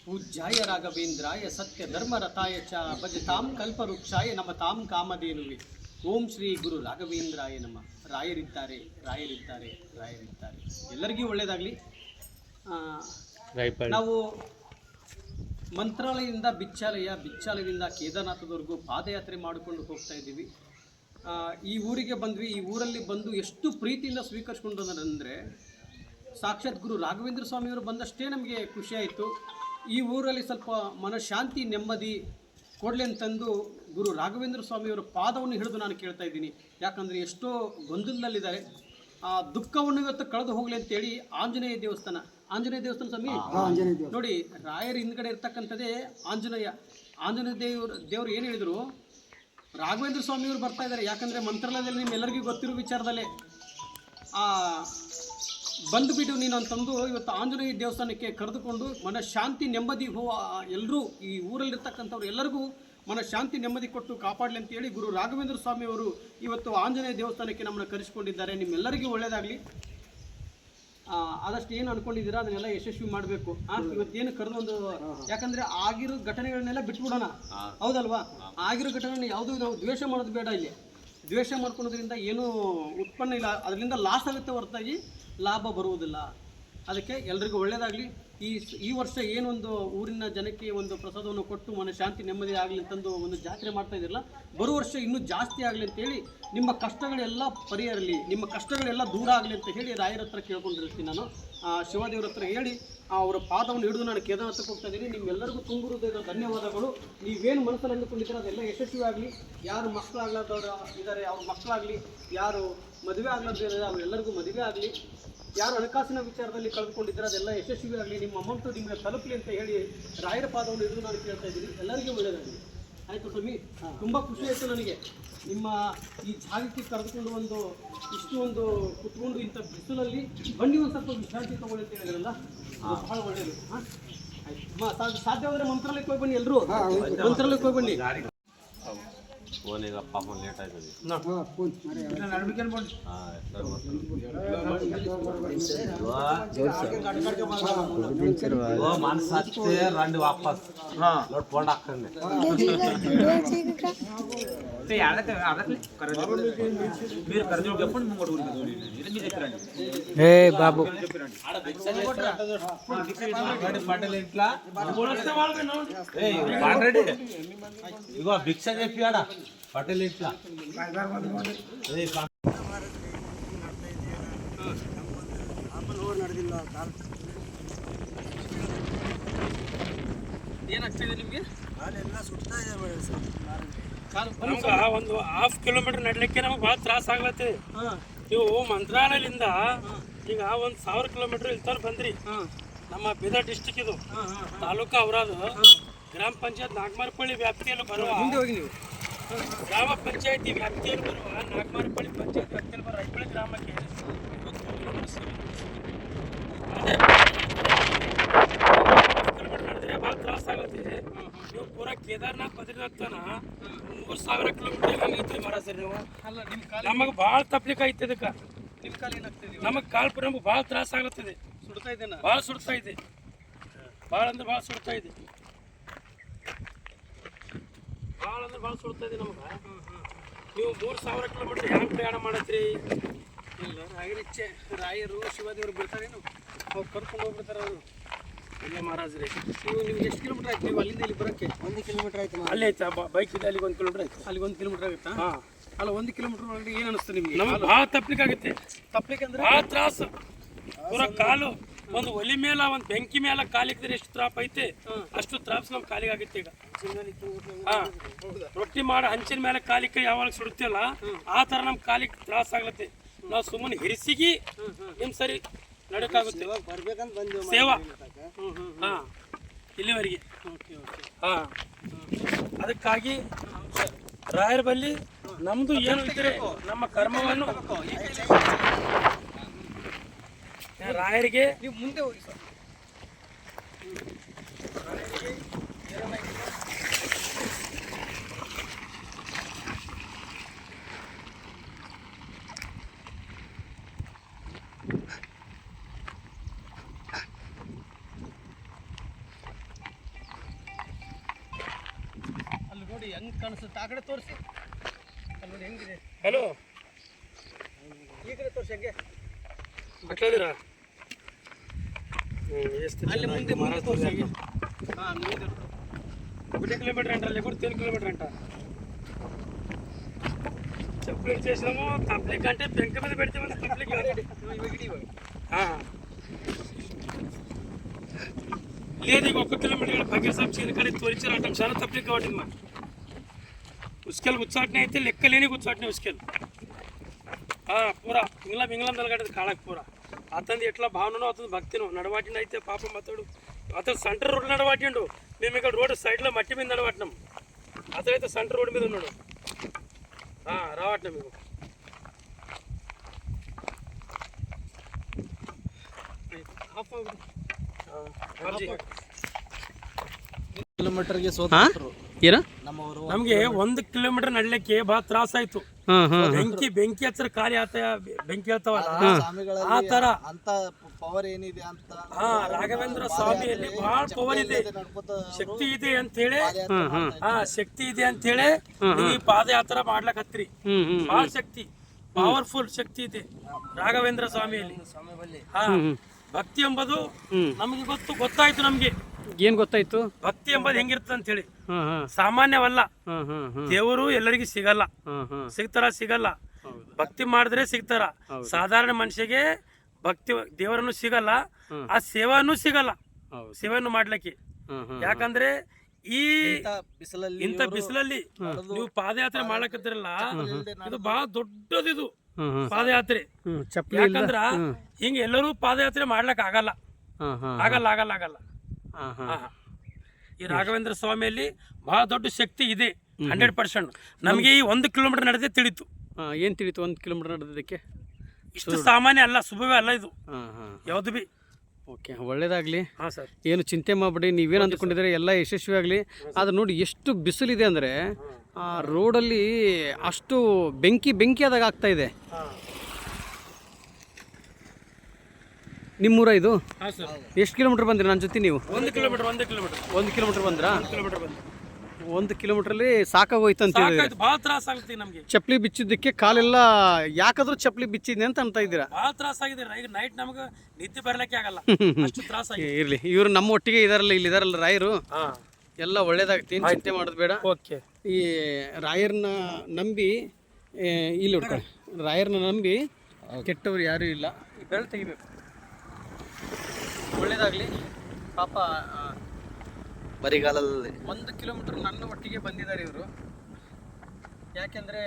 ಪೂಜ್ಯಾಯ ರಾಘವೇಂದ್ರಾಯ ಸತ್ಯ ಧರ್ಮರಥಾಯ ಚ ಭಜತಾಂ ಕಲ್ಪವೃಕ್ಷಾಯ ನಮತಾಂ ಕಾಮಧೇನುವೆ. ಓಂ ಶ್ರೀ ಗುರು ರಾಘವೇಂದ್ರಾಯ ನಮ. ರಾಯರಿದ್ದಾರೆ, ರಾಯರಿದ್ದಾರೆ, ರಾಯರಿದ್ದಾರೆ. ಎಲ್ಲರಿಗೂ ಒಳ್ಳೆಯದಾಗಲಿ. ನಾವು ಮಂತ್ರಾಲಯದಿಂದ ಬಿಚ್ಚಾಲಯದಿಂದ ಕೇದಾರನಾಥದವರೆಗೂ ಪಾದಯಾತ್ರೆ ಮಾಡಿಕೊಂಡು ಹೋಗ್ತಾ ಇದ್ದೀವಿ. ಈ ಊರಿಗೆ ಬಂದ್ವಿ. ಈ ಊರಲ್ಲಿ ಬಂದು ಎಷ್ಟು ಪ್ರೀತಿಯಿಂದ ಸ್ವೀಕರಿಸ್ಕೊಂಡ್ರೆ ಸಾಕ್ಷಾತ್ ಗುರು ರಾಘವೇಂದ್ರ ಸ್ವಾಮಿಯವರು ಬಂದಷ್ಟೇ ನಮಗೆ ಖುಷಿಯಾಯಿತು. ಈ ಊರಲ್ಲಿ ಸ್ವಲ್ಪ ಮನಃಶಾಂತಿ ನೆಮ್ಮದಿ ಕೊಡಲಿ ಅಂತಂದು ಗುರು ರಾಘವೇಂದ್ರ ಸ್ವಾಮಿಯವರ ಪಾದವನ್ನು ಹಿಡಿದು ನಾನು ಕೇಳ್ತಾ ಇದ್ದೀನಿ. ಯಾಕಂದರೆ ಎಷ್ಟೋ ಗೊಂದಲದಲ್ಲಿದ್ದಾರೆ. ಆ ದುಃಖವನ್ನು ಇವತ್ತು ಕಳೆದು ಹೋಗಲಿ ಅಂತೇಳಿ ಆಂಜನೇಯ ದೇವಸ್ಥಾನ ಸ್ವಾಮಿ ನೋಡಿ, ರಾಯರ ಹಿಂದ್ಗಡೆ ಇರ್ತಕ್ಕಂಥದ್ದೇ ಆಂಜನೇಯ ದೇವರು ಏನು ಹೇಳಿದರು, ರಾಘವೇಂದ್ರ ಸ್ವಾಮಿಯವರು ಬರ್ತಾ ಇದ್ದಾರೆ. ಯಾಕಂದರೆ ಮಂತ್ರಾಲಯದಲ್ಲಿ ನಿಮ್ಮೆಲ್ಲರಿಗೂ ಗೊತ್ತಿರೋ ವಿಚಾರದಲ್ಲೇ ಬಂದುಬಿಟ್ಟು ನೀನು ಅಂತಂದು ಇವತ್ತು ಆಂಜನೇಯ ದೇವಸ್ಥಾನಕ್ಕೆ ಕರೆದುಕೊಂಡು ಮನಃಶಾಂತಿ ನೆಮ್ಮದಿ ಎಲ್ಲರೂ ಈ ಊರಲ್ಲಿರ್ತಕ್ಕಂಥವ್ರು ಎಲ್ಲರಿಗೂ ಮನಃಶಾಂತಿ ನೆಮ್ಮದಿ ಕೊಟ್ಟು ಕಾಪಾಡಲಿ ಅಂತೇಳಿ ಗುರು ರಾಘವೇಂದ್ರ ಸ್ವಾಮಿಯವರು ಇವತ್ತು ಆಂಜನೇಯ ದೇವಸ್ಥಾನಕ್ಕೆ ನಮ್ಮನ್ನು ಕರೆಸಿಕೊಂಡಿದ್ದಾರೆ. ನಿಮ್ಮೆಲ್ಲರಿಗೂ ಒಳ್ಳೆಯದಾಗಲಿ. ಆದಷ್ಟು ಏನು ಅಂದ್ಕೊಂಡಿದ್ದೀರಾ ಅದನ್ನೆಲ್ಲ ಯಶಸ್ವಿ ಮಾಡಬೇಕು. ಇವತ್ತೇನು ಕರೆದು ಒಂದು, ಯಾಕಂದರೆ ಆಗಿರೋ ಘಟನೆಗಳನ್ನೆಲ್ಲ ಬಿಟ್ಬಿಡೋಣ, ಹೌದಲ್ವಾ? ಆಗಿರೋ ಘಟನೆ ಯಾವುದೂ ನಾವು ದ್ವೇಷ ಮಾಡೋದು ಬೇಡ. ಇಲ್ಲಿ ದ್ವೇಷ ಮಾಡ್ಕೊಳೋದ್ರಿಂದ ಏನೂ ಉತ್ಪನ್ನ ಇಲ್ಲ, ಅದರಿಂದ ಲಾಸ್ ಆಗುತ್ತೆ ಹೊರತಾಗಿ ಲಾಭ ಬರುವುದಿಲ್ಲ. ಅದಕ್ಕೆ ಎಲ್ರಿಗೂ ಒಳ್ಳೆಯದಾಗಲಿ. ಈ ವರ್ಷ ಏನೊಂದು ಊರಿನ ಜನಕ್ಕೆ ಒಂದು ಪ್ರಸಾದವನ್ನು ಕೊಟ್ಟು ಮನಃಶಾಂತಿ ನೆಮ್ಮದಿ ಆಗಲಿ ಅಂತಂದು ಒಂದು ಜಾತ್ರೆ ಮಾಡ್ತಾ ಇದ್ದಿರಲ್ಲ, ಬರುವ ವರ್ಷ ಇನ್ನೂ ಜಾಸ್ತಿ ಆಗಲಿ ಅಂತೇಳಿ, ನಿಮ್ಮ ಕಷ್ಟಗಳೆಲ್ಲ ಪರಿಹರಲಿ, ನಿಮ್ಮ ಕಷ್ಟಗಳೆಲ್ಲ ದೂರ ಆಗಲಿ ಅಂತ ಹೇಳಿ ರಾಯರ ಹತ್ರ ಕೇಳ್ಕೊಂಡಿರ್ತೀನಿ. ನಾನು ಶಿವದೇವ್ರ ಹತ್ರ ಹೇಳಿ ಅವರ ಪಾದವನ್ನು ಹಿಡಿದು ನಾನು ಕೇದಾರನಾಥಕ್ಕೆ ಹೋಗ್ತಾ ಇದ್ದೀನಿ. ನಿಮ್ಮೆಲ್ಲರಿಗೂ ತುಂಬ ಹೃದಯದ ಧನ್ಯವಾದಗಳು. ನೀವೇನು ಮನಸ್ಸಲ್ಲಿ ಅಂದುಕೊಂಡಿದ್ದೀರ ಅದೆಲ್ಲ ಯಶಸ್ವಿ ಆಗಲಿ. ಯಾರು ಮಕ್ಕಳಾಗ್ಲಾರ್ದವ್ರು ಇದ್ದಾರೆ ಅವ್ರ ಮಕ್ಕಳಾಗಲಿ, ಯಾರು ಮದುವೆ ಆಗ್ಲಾರ್ದಿದ್ದಾರೆ ಅವರೆಲ್ಲರಿಗೂ ಮದುವೆ ಆಗಲಿ, ಯಾರು ಹಣಕಾಸಿನ ವಿಚಾರದಲ್ಲಿ ಕಳೆದುಕೊಂಡಿದ್ದಾರೆ ಅದೆಲ್ಲ ಯಶಸ್ವಿ ಆಗಲಿ, ನಿಮ್ಮ ಅಮೌಂಟು ನಿಮಗೆ ತಲುಪಲಿ ಅಂತ ಹೇಳಿ ರಾಯರ ಪಾದವನ್ನು ಹಿಡಿದು ನಾನು ಕೇಳ್ತಾ ಇದ್ದೀನಿ. ಎಲ್ಲರಿಗೂ ಒಳ್ಳೆಯದಾಗಲಿ. ಆಯಿತು ಸ್ವಾಮಿ, ತುಂಬ ಖುಷಿ ಆಯಿತು ನನಗೆ ನಿಮ್ಮ ಈ ಜಾಗಕ್ಕೆ ಕರೆದುಕೊಂಡು ಇಷ್ಟು ಒಂದು ಕುತ್ಕೊಂಡು ಇಂಥ ಬಿಸಿಲಲ್ಲಿ ಬನ್ನಿ ಒಂದು ಸ್ವಲ್ಪ ವಿಶ್ರಾಂತಿ ತೊಗೊಳ್ಳಿ ಅಂತ ಹೇಳಿದ್ರಲ್ಲ, ಭಾಳ ಒಳ್ಳೆಯದು. ಆಯ್ತು, ಸಾಧ್ಯವಾದರೆ ಮಂತ್ರಾಲಯಕ್ಕೆ ಹೋಗಿ ಬನ್ನಿ, ಎಲ್ಲರೂ ಮಂತ್ರಾಲಯಕ್ಕೆ ಹೋಗಿ ಬನ್ನಿ. ಫೋನಿಗೆ ಪಾಪ ಲೇಟ್ ಆಯ್ತದೆ. మనసత్తే రండి వాపస్ లోట్ ఫోన్ అక్కడనే ते यार अडकले మీరు కర్జో చెప్పండి ముంగడు ఇది మీ దగ్గర రండి. ఏ బాబు ఆడ భిక్ష చేస్తాడు పటేల్ ఇట్లా బోలస్తే వాళ్ళు ఏ ఆల్రెడీ ఇగో భిక్ష చెప్పి ఆడ పటేల్ ఇట్లా ఏ ನಡೆದಿಲ್ಲ. ಏನಾಗ್ತಿದೆ ನಿಮಗೆ? ಕಾಲೆಲ್ಲ ಸುಡ್ತಾ ಇದೆ ಸರ್. ನಮ್ಗೆ ಒಂದು 1/2 ಕಿಲೋಮೀಟರ್ ನಡ್ಲಿಕ್ಕೆ ನಮಗೆ ಭಾಳ ತ್ರಾಸ ಆಗ್ಲತ್ತೆ. ನೀವು ಮಂತ್ರಾಲಯದಿಂದ ಈಗ 1,000 ಕಿಲೋಮೀಟರ್ ಇಲ್ಲಿ ಬಂದ್ರಿ. ನಮ್ಮ ಬೀದರ್ ಡಿಸ್ಟಿಕ್ ಇದು ತಾಲೂಕು ಅವರಾದ ಗ್ರಾಮ ಪಂಚಾಯತ್ ನಾಗಮಾರಪಳ್ಳಿ ವ್ಯಾಪ್ತಿಯಲ್ಲಿ ಬರುವ ಗ್ರಾಮ ಪಂಚಾಯತಿ ವ್ಯಾಪ್ತಿಯಲ್ಲಿ ಬರುವ ನಾಗಮಾರಪಳ್ಳಿ ಪಂಚಾಯತ್ ವ್ಯಾಪ್ತಿಯಲ್ಲಿ ಬರುವ ರೈಪಳ್ಳಿ ಗ್ರಾಮಕ್ಕೆ ನಡೆದ್ರೆ ಭಾಳ ತ್ರಾಸ ಆಗುತ್ತೆ. ನೀವು ಪೂರಾ ಕೇದಾರ್ನಾಥ್ ಬದ್ರಿನಾಥ್ ತನ 3,000 ಕಿಲೋಮೀಟರ್ ಹಂಗೈತ್ರಿ ಮಹಾರಾಜರು. ನೀವು ಅಲ್ಲ ನಮಗೆ ಭಾಳ ತಪ್ಲಿಕ್ಕೆ ಐತೆ. ಇದಕ್ಕೆ ನಿಮ್ಮ ಕಾಲು ಏನಾಗ್ತದೆ? ನಮಗೆ ಕಾಲು ಪುರ ಭಾಳ ತ್ರಾಸ ಆಗುತ್ತದೆ. ಸುಡ್ತಾ ಇದ್ದೇನೆ, ಭಾಳ ಸುಡ್ತಾ ಇದೆ, ಭಾಳ ಅಂದ್ರೆ ಭಾಳ ಸುಡ್ತಾ ಇದೆ, ಭಾಳ ಅಂದ್ರೆ ಭಾಳ ಸುಡ್ತಾ ಇದೆ ನಮ್ಗೆ. ನೀವು 3,000 ಕಿಲೋಮೀಟರ್ ಹ್ಯಾಂಗೆ ಪ್ರಯಾಣ ಮಾಡತ್ರಿ? ಇಲ್ಲ ರಾಯರು ಶಿವದೇವರು ಬಿಡ್ತಾರೇನು? ಅವ್ರು ಕರ್ಕೊಂಡು ಹೋಗ್ಬಿಡ್ತಾರೆ ಅವರು. ಇಲ್ಲ ಮಹಾರಾಜ್ರಿ, ನಿಮ್ಗೆ ಎಷ್ಟು ಕಿಲೋಮೀಟರ್ ಆಯ್ತು? ನೀವು ಅಲ್ಲಿಂದ ಇಲ್ಲಿ ಬರೋಕ್ಕೆ 1 ಕಿಲೋಮೀಟರ್ ಆಯ್ತು. ಅಲ್ಲೇ ಆಯ್ತಾ ಬೈಕ್ ಇದೆ, ಅಲ್ಲಿಗೆ 1 ಕಿಲೋಮೀಟರ್ ಆಯ್ತು. ಅಲ್ಲಿಗೆ 1 ಕಿಲೋಮೀಟರ್ ಆಗುತ್ತಾ? ಹಾಂ. ಅಲ್ಲ 1 ಕಿಲೋಮೀಟರ್ ಒಳಗಡೆ ಏನು ಅನಿಸ್ತದೆ ನಿಮಗೆ? ನಮಗೆ ಭಾಳ ತಪ್ಲಿಕ್ಕೆ ಆಗುತ್ತೆ. ತಪ್ಲಿಕ್ಕೆ ಅಂದ್ರೆ ಭಾಳ ತ್ರಾಸು. ಪೂರ ಕಾಲು ಒಂದು ಒಲಿ ಮೇಲೆ ಒಂದು ಬೆಂಕಿ ಮೇಲೆ ಕಾಲಿಕ್ಕಿದ್ರೆ ಎಷ್ಟು ತ್ರಾಪ್ ಐತೆ ಅಷ್ಟು ತ್ರಾಪ್ಸ್ ನಮ್ಮ ಕಾಲಿಗೆ ಆಗುತ್ತೆ. ಈಗ ರೊಟ್ಟಿ ಮಾಡಿ ಹಂಚಿನ ಮೇಲೆ ಕಾಲಿಕ್ಕೆ ಯಾವಾಗ ಸುಡುತ್ತಲ್ಲ ಆ ಥರ ನಮ್ಮ ಕಾಲಿಗೆ ತ್ರಾಸ ಆಗ್ಲತ್ತೆ. ನಾವು ಸುಮ್ಮನೆ ಹಿರಿಸಿಗಿ ನಿಮ್ ಸರಿ ನಡಕ್ಕಾಗುತ್ತೆ ಸೇವಾ. ಹಾಂ, ಇಲ್ಲಿವರೆಗೆ. ಹಾಂ, ಅದಕ್ಕಾಗಿ ರಾಯರ ಬಲ್ಲಿ ನಮ್ದು ಏನು ಇದ್ರೆ ನಮ್ಮ ಕರ್ಮವನ್ನು ರಾಯರಿಗೆ ನೀವು ಮುಂದೆ ಹೋಗಿ ಸರ್. ನೋಡಿ ಹೆಂಗೆ ಕಾಣಿಸುತ್ತೆ. ಆ ಕಡೆ ತೋರಿಸಿ, ಅಲ್ಲಿ ನೋಡಿ ಹೆಂಗಿದೆ. ಹಲೋ, ಈ ಕಡೆ ತೋರಿಸಿ ಹೆಂಗೆ. ಮಕ್ಕಳಿದ್ದೀರಾ? ಎಷ್ಟು ಅಲ್ಲಿ ಮುಂದೆ ಮುಂದೆ ತೋರಿಸಿ. ಹಾಂ, ಮುಂದೆ గుడి కిలోమీటర్ అంటారు, లేకుంటే 3 కిలోమీటర్ అంట. చెప్పులు చేసినాము. పబ్లిక్ అంటే బెంక మీద పెడితే మన పబ్లిక్ లేదు. 1 కిలోమీటర్ ఫకీర్ సాబ్ చీని కడి తోరిచి రావటం చాలా తప్లిక్ కాబట్టి మా ఉస్కెల్ గుచ్చాటనే అయితే లెక్కలేని గుచ్చాటనే ఉస్కెల్. పూరా ఇంగ్లం తలగడది కాళ్ళకి పూరా. అతనిది ఎట్లా భావనో అతను భక్తినో నడవాటిన అయితే పాపం అతడు సెంటర్ రోడ్ నడవాటిండు. మేము ఇక్కడ రోడ్డు సైడ్లో మట్టి మీద నడవాటినాం. అతడైతే సెంటర్ రోడ్ మీద ఉన్నాడు. రావట్లే మేము. ಕಿಲೋಮೀಟರ್ಗೆ ಏನ ನಮಗೆ 1 ಕಿಲೋಮೀಟರ್ ನಡ್ಲಿಕ್ಕೆ ಬಹಳ ತ್ರಾಸ ಆಯ್ತು. ಬೆಂಕಿ ಹಚ್ಚರ ಖಾಲಿ ಬೆಂಕಿ ಹೇಳ್ತಾವಲ್ಲ ಆ ತರ ಅಂತ ಪವರ್ ಏನಿದೆ ಅಂತ. ರಾಘವೇಂದ್ರ ಸ್ವಾಮಿಯಲ್ಲಿ ಬಹಳ ಪವರ್ ಇದೆ, ಶಕ್ತಿ ಇದೆ ಅಂತ ಹೇಳಿ ಶಕ್ತಿ ಇದೆ ಅಂತ ಹೇಳಿ ಈ ಪಾದಯಾತ್ರೆ ಮಾಡ್ಲಕತ್ರಿ. ಬಹಳ ಶಕ್ತಿ, ಪವರ್ಫುಲ್ ಶಕ್ತಿ ಇದೆ ರಾಘವೇಂದ್ರ ಸ್ವಾಮಿಯಲ್ಲಿ. ಭಕ್ತಿ ಎಂಬುದು ನಮಗೆ ಗೊತ್ತಾಯ್ತು. ನಮ್ಗೆ ಏನ್ ಗೊತ್ತಾಯ್ತು? ಭಕ್ತಿ ಎಂಬುದು ಹೆಂಗಿರ್ತದೆ ಅಂತ ಹೇಳಿ ಸಾಮಾನ್ಯವಲ್ಲ. ದೇವರು ಎಲ್ಲರಿಗೂ ಸಿಗಲ್ಲ. ಭಕ್ತಿ ಮಾಡಿದ್ರೆ ಸಿಗ್ತಾರ. ಸಾಧಾರಣ ಮನುಷ್ಯಗೆ ಭಕ್ತಿ ದೇವರನ್ನು ಸಿಗಲ್ಲ, ಆ ಸೇವಾನು ಸಿಗಲ್ಲ. ಸೇವೆಯನ್ನು ಮಾಡ್ಲಿಕ್ಕೆ ಯಾಕಂದ್ರೆ ಈ ಇಂಥ ಬಿಸಿಲಲ್ಲಿ ನೀವು ಪಾದಯಾತ್ರೆ ಮಾಡ್ಲಕತ್ತಿರಲ್ಲ, ಇದು ಬಹಳ ದೊಡ್ಡದಿದು ಪಾದಯಾತ್ರೆ. ಯಾಕಂದ್ರ ಹಿಂಗ ಎಲ್ಲರೂ ಪಾದಯಾತ್ರೆ ಮಾಡ್ಲಕ್ ಆಗಲ್ಲ. ಈ ರಾಘವೇಂದ್ರ ಸ್ವಾಮಿಯಲ್ಲಿ ಬಹಳ ದೊಡ್ಡ ಶಕ್ತಿ ಇದೆ. 100%. ನಮಗೆ ಈ 1 ಕಿಲೋಮೀಟರ್ ನಡೆದೇ ತಿಳಿತು. ಏನ್ ತಿಳಿತು 1 ಕಿಲೋಮೀಟರ್ ನಡೆದಕ್ಕೆ? ಇಷ್ಟು ಸಾಮಾನ್ಯ ಅಲ್ಲ, ಶುಭವೇ ಅಲ್ಲ ಇದು ಯಾವ್ದು ಬಿ. ಓಕೆ, ಒಳ್ಳೇದಾಗಲಿ. ಹಾಂ ಸರ್, ಏನು ಚಿಂತೆ ಮಾಡಬೇಡಿ. ನೀವೇನು ಅಂದ್ಕೊಂಡಿದ್ರೆ ಎಲ್ಲ ಯಶಸ್ವಿ ಆಗಲಿ. ಆದರೆ ನೋಡಿ ಎಷ್ಟು ಬಿಸಿಲಿದೆ ಅಂದರೆ ಆ ರೋಡಲ್ಲಿ ಅಷ್ಟು ಬೆಂಕಿ ಆದಾಗ ಆಗ್ತಾ ಇದೆ. ನಿಮ್ಮೂರ ಇದು? ಹಾಂ ಸರ್. ಎಷ್ಟು ಕಿಲೋಮೀಟರ್ ಬಂದ್ರಿ ನನ್ನ ಜೊತೆ ನೀವು? 1 ಕಿಲೋಮೀಟರ್ 1 ಕಿಲೋಮೀಟರ್ ಬಂದ್ರಾ? 1 ಕಿಲೋಮೀಟರ್ ಬಂದು 1 ಕಿಲೋಮೀಟ್ರಲ್ಲಿ ಸಾಕಾಗೋಯ್ತು ಅಂತ ಹೇಳಿದ್ರೆ ಭಾಳ ತ್ರಾಸ ಆಗುತ್ತೆ ನಮಗೆ. ಚಪ್ಪಲಿ ಬಿಚ್ಚಿದ್ದಕ್ಕೆ ಕಾಲೆಲ್ಲ ಯಾಕಾದ್ರೂ ಚಪ್ಪಲಿ ಬಿಚ್ಚಿದ್ನೆ ಅಂತ ಇದ್ದೀರಾ? ಭಾಳ ತ್ರಾಸ ಆಗಿದೆ. ಈಗ ನೈಟ್ ನಮಗೆ ನಿದ್ದೆ ಬರ್ಲಿಕ್ಕೆ ಆಗಲ್ಲ, ಅಷ್ಟು ತ್ರಾಸ ಆಗಿದೆ. ಇರಲಿ, ಇವರು ನಮ್ಮ ಒಟ್ಟಿಗೆ ಇದಾರಲ್ಲ, ಇಲ್ಲಿ ಇದಾರಲ್ಲ ರಾಯರು, ಎಲ್ಲ ಒಳ್ಳೇದಾಗ್ತಿ, ಚಿಂತೆ ಮಾಡೋದು ಬೇಡ. ಓಕೆ. ಈ ರಾಯರ್ನ ನಂಬಿ ಇಲ್ಲಿ ಹುಡ್ಕೊಳ್ಳಿ. ರಾಯರ್ನ ನಂಬಿ ಕೆಟ್ಟವ್ರು ಯಾರೂ ಇಲ್ಲ. ಈ ಬೆಳೆ ತೆಗಿಬೇಕು. ಒಳ್ಳೇದಾಗಲಿ. ಪಾಪ ಬರಿಗಾಲದಲ್ಲಿ 1 ಕಿಲೋಮೀಟರ್ ನನ್ನ ಒಟ್ಟಿಗೆ ಬಂದಿದ್ದಾರೆ ಇವರು. ಯಾಕೆಂದರೆ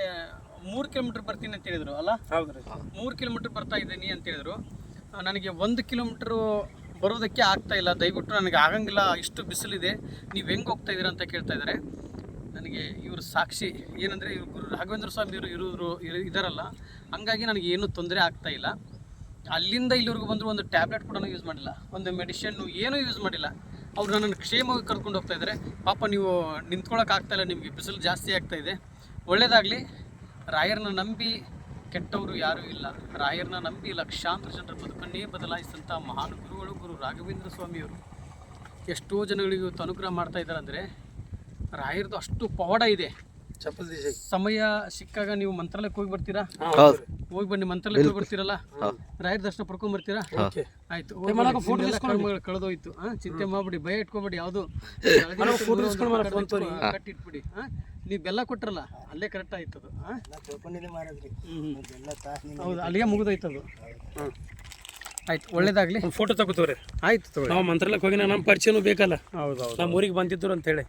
3 ಕಿಲೋಮೀಟರ್ ಬರ್ತೀನಿ ಅಂತ ಹೇಳಿದ್ರು ಅಲ್ಲ? ಹೌದು ರೀ. 3 ಕಿಲೋಮೀಟರ್ ಬರ್ತಾ ಇದ್ದೀನಿ ಅಂತ ಹೇಳಿದ್ರು. ನನಗೆ 1 ಕಿಲೋಮೀಟ್ರು ಬರೋದಕ್ಕೆ ಆಗ್ತಾ ಇಲ್ಲ. ದಯವಿಟ್ಟು ನನಗೆ ಆಗಂಗಿಲ್ಲ, ಇಷ್ಟು ಬಿಸಿಲಿದೆ, ನೀವು ಹೆಂಗೆ ಹೋಗ್ತಾ ಇದ್ದೀರಾ ಅಂತ ಕೇಳ್ತಾ ಇದ್ದಾರೆ. ನನಗೆ ಇವರು ಸಾಕ್ಷಿ ಏನಂದರೆ ಇವರು ಗುರು ರಾಘವೇಂದ್ರ ಸ್ವಾಮಿ ಇವರು ಇದಾರಲ್ಲ, ಹಂಗಾಗಿ ನನಗೆ ಏನೂ ತೊಂದರೆ ಆಗ್ತಾ ಇಲ್ಲ. ಅಲ್ಲಿಂದ ಇಲ್ಲಿವರೆಗೂ ಬಂದರೂ ಒಂದು ಟ್ಯಾಬ್ಲೆಟ್ ಕೂಡ ಯೂಸ್ ಮಾಡಿಲ್ಲ, ಒಂದು ಮೆಡಿಷನ್ನು ಏನೂ ಯೂಸ್ ಮಾಡಿಲ್ಲ. ಅವ್ರು ನನ್ನನ್ನು ಕ್ಷೇಮವಾಗಿ ಕರ್ಕೊಂಡು ಹೋಗ್ತಾ ಇದ್ದಾರೆ. ಪಾಪ ನೀವು ನಿಂತ್ಕೊಳ್ಳೋಕೆ ಆಗ್ತಾಯಿಲ್ಲ, ನಿಮಗೆ ಬಿಸಿಲು ಜಾಸ್ತಿ ಆಗ್ತಾಯಿದೆ. ಒಳ್ಳೆಯದಾಗಲಿ. ರಾಯರನ್ನ ನಂಬಿ ಕೆಟ್ಟವರು ಯಾರೂ ಇಲ್ಲ. ರಾಯರನ್ನ ನಂಬಿ ಲಕ್ಷಾಂತರ ಜನರ ಬದುಕನ್ನೇ ಬದಲಾಯಿಸಿದಂಥ ಮಹಾನ್ ಗುರುಗಳು ಗುರು ರಾಘವೇಂದ್ರ ಸ್ವಾಮಿಯವರು. ಎಷ್ಟೋ ಜನಗಳಿಗೆ ಇವತ್ತು ಅನುಗ್ರಹ ಮಾಡ್ತಾ ಇದ್ದಾರೆ ಅಂದರೆ ರಾಯರದು ಅಷ್ಟು ಪವಾಡ ಇದೆ. ಸಮಯ ಸಿಕ್ಕಾಗ ನೀವು ಮಂತ್ರಾಲಯಕ್ಕೆ ಹೋಗಿ ಬರ್ತೀರಾ? ಹೋಗಿ ಬನ್ನಿ, ಮಂತ್ರಾಲಯಕ್ಕೆ ಹೋಗಿ ಬರ್ತೀರಲ್ಲ, ರಾಯರ ದರ್ಶನ ಪಡ್ಕೊಂಡ್ ಬರ್ತೀರಾ? ಆಯ್ತು, ಕಳೆದೋಯ್ತು. ಚಿಂತೆ ಮಾಡ್ಬಿಡಿ, ಭಯ ಇಟ್ಕೊಬೇಡಿ. ಯಾವುದು ಕಟ್ಟಿಟ್ಬಿಡಿ. ನೀವು ಬೆಲ್ಲ ಕೊಟ್ರಲ್ಲ, ಅಲ್ಲೇ ಕರೆಕ್ಟ್ ಆಯ್ತದು. ಹೌದು, ಅಲ್ಲಿಗೆ ಮುಗಿದೋಯ್ತದು. ಆಯ್ತು, ಒಳ್ಳೇದಾಗ್ಲಿ. ಫೋಟೋ ತಗೋತವ್ರಿ. ಆಯ್ತು ತಗೋ. ನಾವು ಮಂತ್ರಾಲಯಕ್ಕೆ ಹೋಗಿ ನಮ್ಮ ಪರಿಚಯನೂ ಬೇಕಲ್ಲ. ಹೌದು, ನಮ್ಮ ಊರಿಗೆ ಬಂದಿದ್ರು ಅಂತೇಳಿ.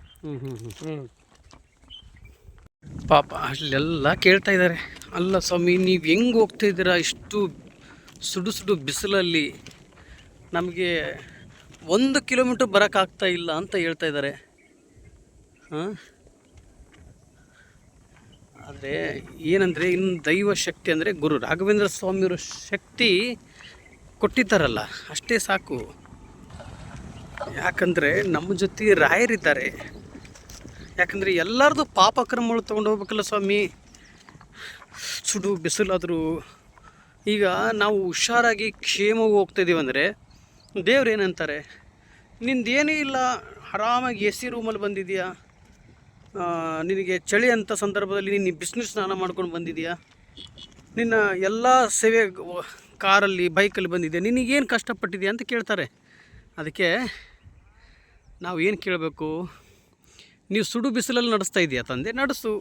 ಪಾಪ ಅಲ್ಲೆಲ್ಲ ಕೇಳ್ತಾ ಇದ್ದಾರೆ, ಅಲ್ಲ ಸ್ವಾಮಿ ನೀವು ಹೆಂಗೆ ಹೋಗ್ತಾ ಇದ್ದೀರಾ ಇಷ್ಟು ಸುಡು ಬಿಸಿಲಲ್ಲಿ? ನಮಗೆ 1 ಕಿಲೋಮೀಟ್ರ್ ಬರೋಕ್ಕಾಗ್ತಾ ಇಲ್ಲ ಅಂತ ಹೇಳ್ತಾ ಇದ್ದಾರೆ. ಆದರೆ ಏನಂದರೆ ಇನ್ನು ದೈವ ಶಕ್ತಿ ಅಂದರೆ ಗುರು ರಾಘವೇಂದ್ರ ಸ್ವಾಮಿಯವರು ಶಕ್ತಿ ಕೊಟ್ಟಿದ್ದಾರಲ್ಲ, ಅಷ್ಟೇ ಸಾಕು. ಯಾಕಂದರೆ ನಮ್ಮ ಜೊತೆ ರಾಯರಿದ್ದಾರೆ. ಯಾಕಂದರೆ ಎಲ್ಲರದು ಪಾಪಕರ್ಮಗಳು ತೊಗೊಂಡು ಹೋಗ್ಬೇಕಲ್ಲ ಸ್ವಾಮಿ. ಸುಡು ಬಿಸಿಲಾದರೂ ಈಗ ನಾವು ಹುಷಾರಾಗಿ ಕ್ಷೇಮವಾಗಿ ಹೋಗ್ತಾಯಿದ್ದೀವಿ ಅಂದರೆ ದೇವ್ರು ಏನಂತಾರೆ, ನಿಂದೇನೂ ಇಲ್ಲ, ಆರಾಮಾಗಿ AC ರೂಮಲ್ಲಿ ಬಂದಿದೆಯಾ, ನಿನಗೆ ಚಳಿ ಅಂಥ ಸಂದರ್ಭದಲ್ಲಿ ನೀನು ಬಿಸಿನೀರು ಸ್ನಾನ ಮಾಡ್ಕೊಂಡು ಬಂದಿದೆಯಾ? ನಿನ್ನ ಎಲ್ಲ ಸೇವೆ ಕಾರಲ್ಲಿ ಬೈಕಲ್ಲಿ ಬಂದಿದೆ, ನಿನಗೇನು ಕಷ್ಟಪಟ್ಟಿದೆಯಾ ಅಂತ ಕೇಳ್ತಾರೆ. ಅದಕ್ಕೆ ನಾವು ಏನು ಕೇಳಬೇಕು, ನೀವು ಸುಡು ಬಿಸಿಲಲ್ಲಿ ನಡೆಸ್ತಾ ಇದೆಯಾ ತಂದೆ, ನಡೆಸು.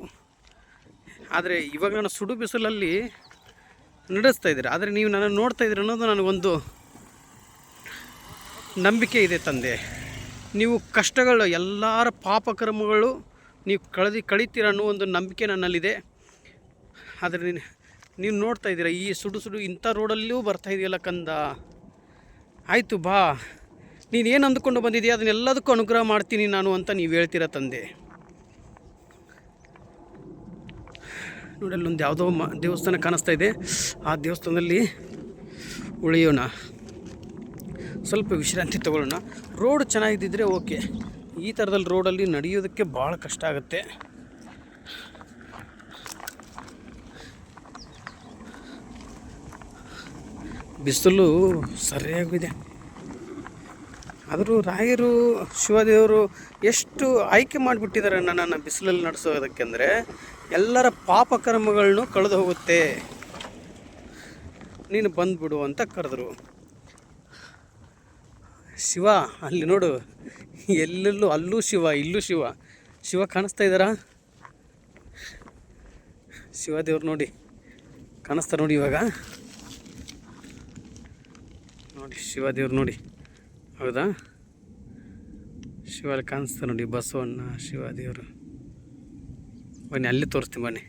ಆದರೆ ಇವಾಗ ನಾನು ಸುಡು ಬಿಸಿಲಲ್ಲಿ ನಡೆಸ್ತಾ ಇದ್ದೀರ, ಆದರೆ ನೀವು ನನ್ನನ್ನು ನೋಡ್ತಾ ಇದ್ದೀರ ಅನ್ನೋದು ನನಗೊಂದು ನಂಬಿಕೆ ಇದೆ ತಂದೆ. ನೀವು ಕಷ್ಟಗಳು ಎಲ್ಲರ ಪಾಪಕರ್ಮಗಳು ನೀವು ಕಳೀತೀರ ಅನ್ನೋ ಒಂದು ನಂಬಿಕೆ ನನ್ನಲ್ಲಿದೆ. ಆದರೆ ನೀವು ನೋಡ್ತಾ ಇದ್ದೀರ ಈ ಸುಡು ಇಂಥ ರೋಡಲ್ಲೂ ಬರ್ತಾ ಇದೆಯಲ್ಲ ಕಂದ. ಆಯಿತು ಬಾ, ನೀನೇನು ಅಂದುಕೊಂಡು ಬಂದಿದೆಯಾ ಅದನ್ನೆಲ್ಲದಕ್ಕೂ ಅನುಗ್ರಹ ಮಾಡ್ತೀನಿ ನಾನು ಅಂತ ನೀವು ಹೇಳ್ತೀರ ತಂದೆ. ನೋಡಿ ಅಲ್ಲೊಂದು ಯಾವುದೋ ದೇವಸ್ಥಾನ ಕಾಣಿಸ್ತಾ ಇದೆ. ಆ ದೇವಸ್ಥಾನದಲ್ಲಿ ಉಳಿಯೋಣ, ಸ್ವಲ್ಪ ವಿಶ್ರಾಂತಿ ತಗೊಳ್ಳೋಣ. ರೋಡ್ ಚೆನ್ನಾಗಿದ್ದಿದ್ರೆ ಓಕೆ. ಈ ಥರದಲ್ಲಿ ರೋಡಲ್ಲಿ ನಡೆಯೋದಕ್ಕೆ ಭಾಳ ಕಷ್ಟ ಆಗುತ್ತೆ. ಬಿಸಿಲು ಸರಿಯಾಗಿದೆ. ಆದರೂ ರಾಯರು ಶಿವದೇವರು ಎಷ್ಟು ಆಯ್ಕೆ ಮಾಡಿಬಿಟ್ಟಿದ್ದಾರೆ ನನ್ನನ್ನು ಬಿಸಿಲಲ್ಲಿ ನಡೆಸೋದಕ್ಕೆ ಅಂದರೆ, ಎಲ್ಲರ ಪಾಪಕರ್ಮಗಳನ್ನು ಕಳೆದು ಹೋಗುತ್ತೆ, ನೀನು ಬಂದುಬಿಡು ಅಂತ ಕರೆದ್ರು. ಶಿವ ಅಲ್ಲಿ ನೋಡು, ಎಲ್ಲೆಲ್ಲೂ ಅಲ್ಲೂ ಶಿವ ಇಲ್ಲೂ ಶಿವ. ಶಿವ ಕಾಣಿಸ್ತಾ ಇದ್ದಾರಾ? ಶಿವದೇವ್ರು ನೋಡಿ ಕಾಣಿಸ್ತಾರೆ ನೋಡಿ ಇವಾಗ. ನೋಡಿ ಶಿವದೇವ್ರು ನೋಡಿ, ಹೌದಾ? ಶಿವ ಅಲ್ಲಿ ಕಾಣಿಸ್ತಾರೆ ನೋಡಿ, ಬಸವಣ್ಣ ಶಿವದೇವರು. ಬನ್ನಿ ಅಲ್ಲಿ ತೋರಿಸ್ತೀನಿ ಬನ್ನಿ.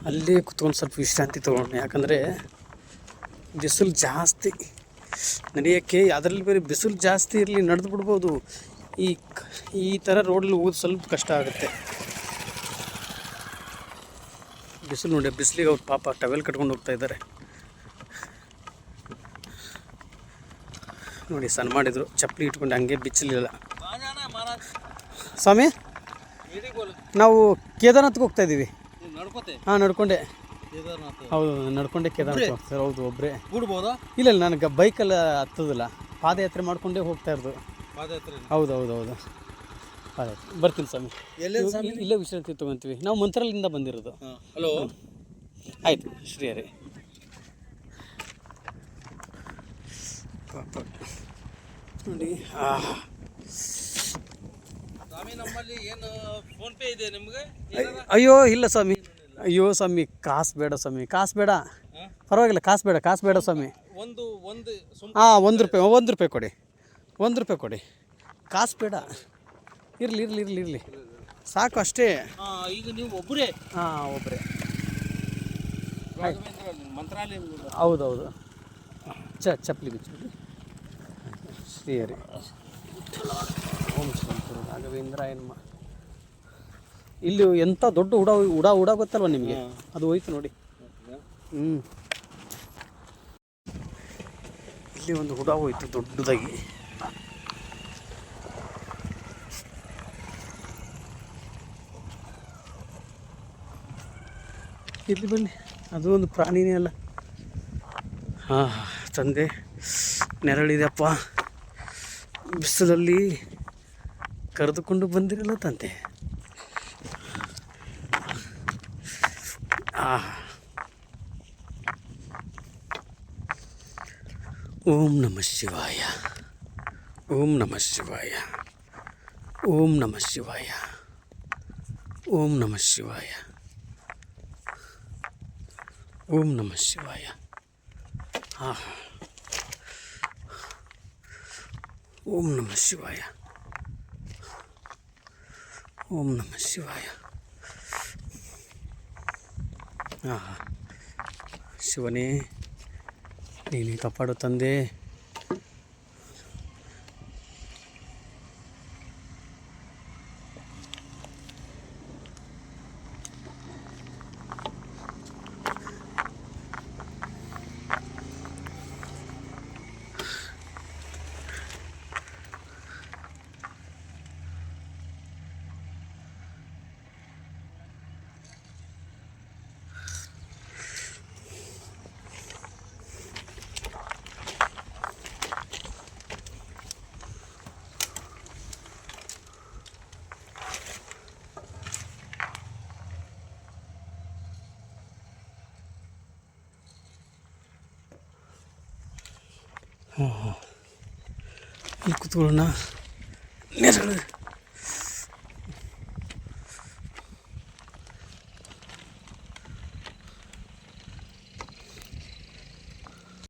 ಅಲ್ಲೇ ಕುತ್ಕೊಂಡು ಸ್ವಲ್ಪ ವಿಶ್ರಾಂತಿ ತೊಗೊಳ್ಳೋಣ. ಯಾಕಂದರೆ ಬಿಸಿಲು ಜಾಸ್ತಿ ನಡೆಯೋಕ್ಕೆ, ಅದರಲ್ಲಿ ಬೇರೆ ಬಿಸಿಲು ಜಾಸ್ತಿ ಇರಲಿ ನಡೆದು ಬಿಡ್ಬೋದು. ಈ ಥರ ರೋಡಲ್ಲಿ ಹೋಗೋದು ಸ್ವಲ್ಪ ಕಷ್ಟ ಆಗುತ್ತೆ. ಬಿಸಿಲು ನೋಡಿ, ಬಿಸಿಲಿಗೆ ಅವ್ರು ಪಾಪ ಟವೆಲ್ ಕಟ್ಕೊಂಡು ಹೋಗ್ತಾ ಇದ್ದಾರೆ ನೋಡಿ. ಸಣ್ಣ ಮಾಡಿದ್ರು ಚಪ್ಪಲಿ ಇಟ್ಕೊಂಡು ಹಂಗೆ ಬಿಚ್ಚಲಿಲ್ಲ. ಸ್ವಾಮಿ, ನಾವು ಕೇದಾರ್ನಾಥ್ಗೆ ಹೋಗ್ತಾ ಇದ್ದೀವಿ. ಹಾಂ ನಡ್ಕೊಂಡೆ. ಹೌದು ನಡ್ಕೊಂಡೆ ಕೇದಾರ್ನಾಥ್ ಹೋಗ್ತಾರೆ. ಹೌದು ಒಬ್ಬರೇ ಬಿಡ್ಬೋದಾ? ಇಲ್ಲ ನನಗೆ ಬೈಕಲ್ಲಿ ಹತ್ತೋದಿಲ್ಲ, ಪಾದಯಾತ್ರೆ ಮಾಡ್ಕೊಂಡೇ ಹೋಗ್ತಾ ಇರೋದು. ಹೌದು ಹೌದು ಹೌದು ಪಾದಯಾತ್ರೆ. ಬರ್ತೀನಿ ಸ್ವಾಮಿ. ಇಲ್ಲೇ ವಿಶ್ರಾಂತಿ ತೊಗೊತೀವಿ. ನಾವು ಮಂತ್ರಾಲಯದಿಂದ ಬಂದಿರೋದು. ಹಲೋ ಆಯಿತು ಶ್ರೀಹರಿ. ಪಾಪ ನೋಡಿ. ನಮ್ಮಲ್ಲಿ ಏನು ಫೋನ್ ಪೇ ಇದೆ ನಿಮಗೆ? ಅಯ್ಯೋ ಇಲ್ಲ ಸ್ವಾಮಿ, ಅಯ್ಯೋ ಸ್ವಾಮಿ ಕಾಸು ಬೇಡ ಸ್ವಾಮಿ, ಕಾಸು ಬೇಡ, ಪರವಾಗಿಲ್ಲ, ಕಾಸು ಬೇಡ ಸ್ವಾಮಿ. ಹಾಂ 1 ರೂಪಾಯಿ ಕೊಡಿ, 1 ರೂಪಾಯಿ ಕೊಡಿ, ಕಾಸು ಬೇಡ. ಇರಲಿ ಸಾಕು ಅಷ್ಟೇ. ಈಗ ನೀವು ಒಬ್ಬರೇ? ಹಾಂ ಒಬ್ಬರೇ. ಮಂತ್ರಾಲಯ? ಹೌದೌದು. ಚಪ್ಪಲಿ ಬಿಚ್ಚಿಬಿಡಿ. ಶ್ರೀಹರಿ ಓಂ ಶ್ರೀ ರಾಘವೇಂದ್ರ ಎನ್ಮ. ಇಲ್ಲಿ ಎಂಥ ದೊಡ್ಡ ಉಡಾ ಗೊತ್ತಲ್ವ ನಿಮಗೆ? ಅದು ಹೋಯ್ತು ನೋಡಿ. ಇಲ್ಲಿ ಒಂದು ಹುಡ ಹೋಯ್ತು ದೊಡ್ಡದಾಗಿ. ಇಲ್ಲಿ ಬನ್ನಿ, ಅದು ಒಂದು ಪ್ರಾಣಿನೇ ಅಲ್ಲ. ಹಾಂ ತಂದೆ, ನೆರಳಿದೆಪ್ಪ, ಬಿಸಿಲಲ್ಲಿ ಕರೆದುಕೊಂಡು ಬಂದಿರಲ್ಲ ತಂದೆ. ಓಂ ನಮಃ ಶಿವಾಯ, ಓಂ ನಮಃ ಶಿವಾಯ, ಓಂ ನಮಃ ಶಿವಾಯ, ಓಂ ನಮಃ ಶಿವಾಯ, ಓಂ ನಮಃ ಶಿವಾಯ. ಓಂ ನಮಃ ಶಿವಾಯ, ಓಂ ನಮಃ ಶಿವಾಯ. ಶಿವನೇ ನೀನೇ ಕಾಪಾಡು ತಂದೆ. ಇಲ್ಲಿ ಕೂತ್ಕೊಳ್ಳೋಣ ನೆರಳು